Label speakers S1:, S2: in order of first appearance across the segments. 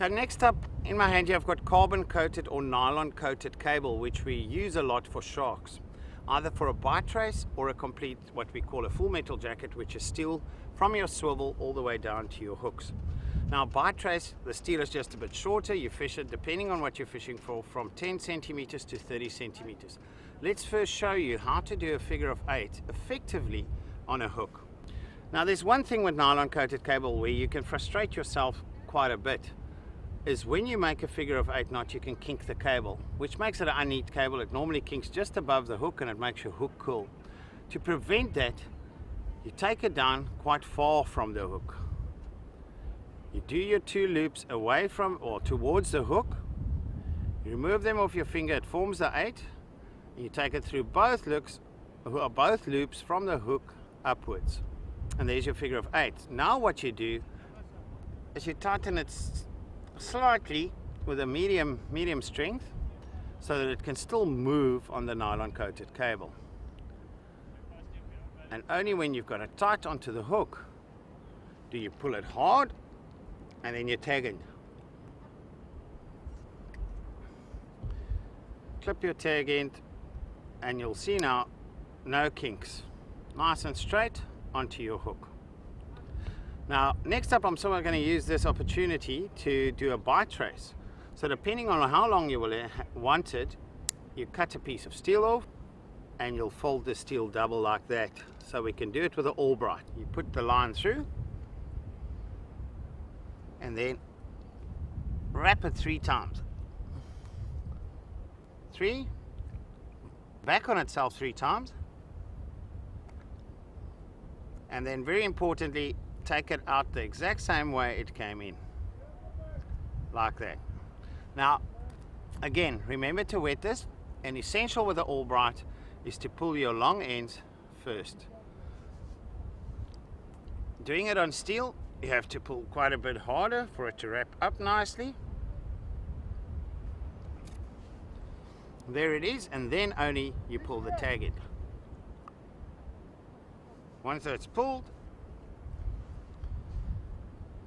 S1: Okay, next up in my hand here I've got carbon coated or nylon coated cable, which we use a lot for sharks, either for a bite trace or a complete, what we call a full metal jacket, which is steel from your swivel all the way down to your hooks. Now bite trace, the steel is just a bit shorter. You fish it, depending on what you're fishing for, from 10 centimeters to 30 centimeters. Let's first show you how to do a figure of 8 effectively on a hook. Now there's one thing with nylon coated cable where you can frustrate yourself quite a bit, is when you make a figure of 8 knot, you can kink the cable, which makes it an unneat cable. It normally kinks just above the hook and it makes your hook curl. To prevent that, you take it down quite far from the hook. You do your 2 loops away from or towards the hook. You remove them off your finger, it forms the 8. And you take it through both loops from the hook upwards. And there's your figure of 8. Now what you do is you tighten it slightly with a medium strength so that it can still move on the nylon coated cable. And only when you've got it tight onto the hook do you pull it hard and then you tag in. Clip your tag end and you'll see now no kinks. Nice and straight onto your hook. Now next up I'm sort of going to use this opportunity to do a bite trace. So depending on how long you will want it, you cut a piece of steel off and you'll fold the steel double like that. So we can do it with an Albright. You put the line through and then wrap it 3 times. 3, back on itself 3 times, and then very importantly take it out the exact same way it came in, like that. Now again, remember to wet this, and essential with the Albright is to pull your long ends first. Doing it on steel, you have to pull quite a bit harder for it to wrap up nicely. There it is, and then only you pull the tag in. Once it's pulled,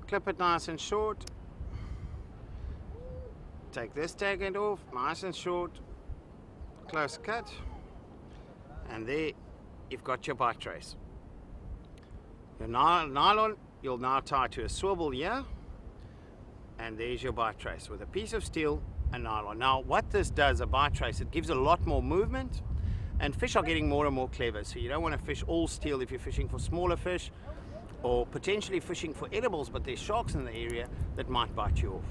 S1: clip it nice and short. Take this tag end off, nice and short, close cut, and there you've got your bite trace. Your nylon you'll now tie to a swivel here, and there's your bite trace with a piece of steel and nylon. Now what this does, a bite trace, it gives a lot more movement, and fish are getting more and more clever, so you don't want to fish all steel if you're fishing for smaller fish or potentially fishing for edibles, but there's sharks in the area that might bite you off.